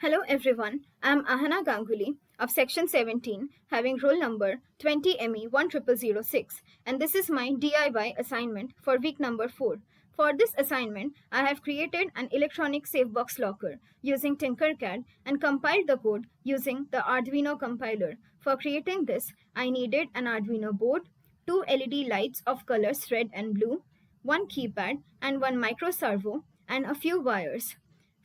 Hello everyone, I am Ahana Ganguly of section 17 having roll number 20ME10006 and this is my DIY assignment for week number 4. For this assignment, I have created an electronic SafeBox locker using Tinkercad and compiled the code using the Arduino compiler. For creating this, I needed an Arduino board, two LED lights of colors red and blue, one keypad and one micro servo and a few wires.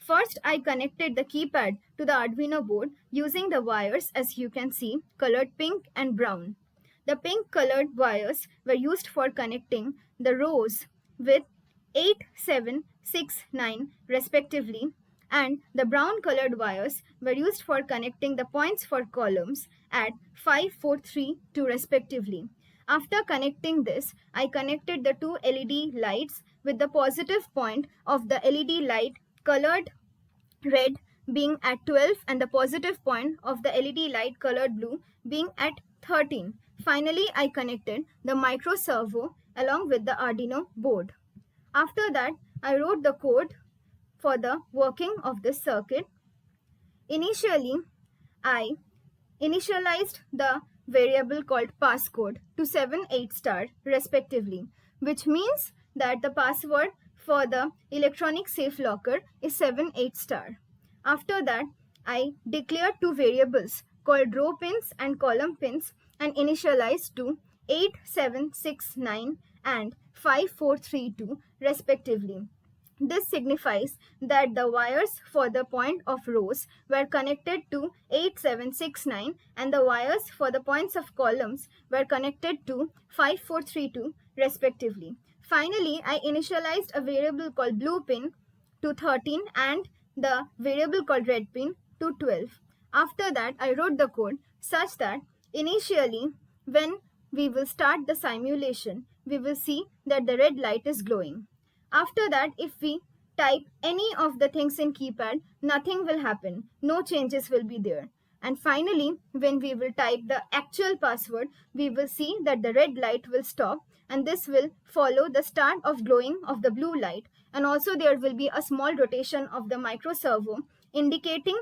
First, I connected the keypad to the Arduino board using the wires as you can see colored pink and brown. The pink colored wires were used for connecting the rows with 8, 7, 6, 9 respectively and the brown colored wires were used for connecting the points for columns at 5, 4, 3, 2 respectively. After connecting this, I connected the two LED lights with the positive point of the LED light colored red being at 12 and the positive point of the LED light colored blue being at 13. Finally, I connected the micro servo along with the Arduino board. After that, I wrote the code for the working of this circuit. Initially, I initialized the variable called passcode to 7, 8 star respectively, which means that the password for the electronic safe locker is 7, 8 star. After that, I declared two variables called row pins and column pins and initialized to 8, 7, 6, 9 and 5, 4, 3, 2 respectively. This signifies that the wires for the point of rows were connected to 8, 7, 6, 9 and the wires for the points of columns were connected to 5, 4, 3, 2 respectively. Finally, I initialized a variable called blue pin to 13 and the variable called red pin to 12. After that, I wrote the code such that initially when we will start the simulation, we will see that the red light is glowing. After that, if we type any of the things in keypad, nothing will happen. No changes will be there. And finally, when we will type the actual password, we will see that the red light will stop and this will follow the start of glowing of the blue light. And also there will be a small rotation of the micro servo indicating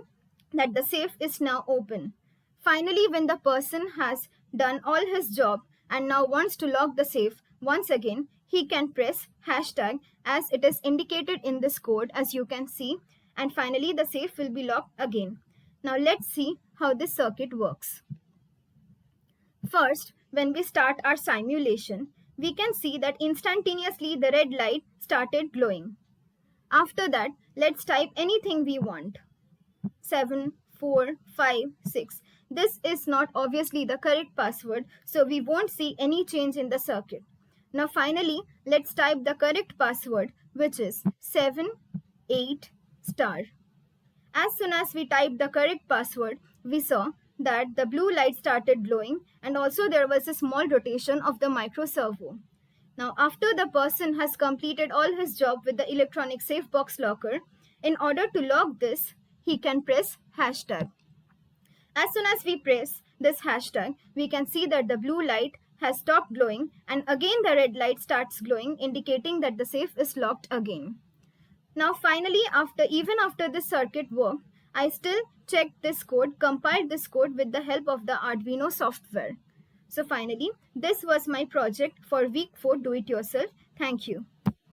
that the safe is now open. Finally, when the person has done all his job and now wants to lock the safe, once again, he can press hashtag as it is indicated in this code as you can see, and finally the safe will be locked again. Now let's see how this circuit works. First, when we start our simulation, we can see that instantaneously the red light started glowing. After that, let's type anything we want. 7, 4, 5, 6. This is not obviously the correct password, so we won't see any change in the circuit. Now finally, let's type the correct password, which is 7, 8 star. As soon as we typed the correct password, we saw that the blue light started glowing and also there was a small rotation of the micro servo. Now after the person has completed all his job with the electronic safe box locker, in order to lock this, he can press hashtag. As soon as we press this hashtag, we can see that the blue light has stopped glowing and again the red light starts glowing indicating that the safe is locked again. Now finally, even after this circuit worked, I still checked this code, compiled this code with the help of the Arduino software. So finally, this was my project for week 4 do it yourself. Thank you.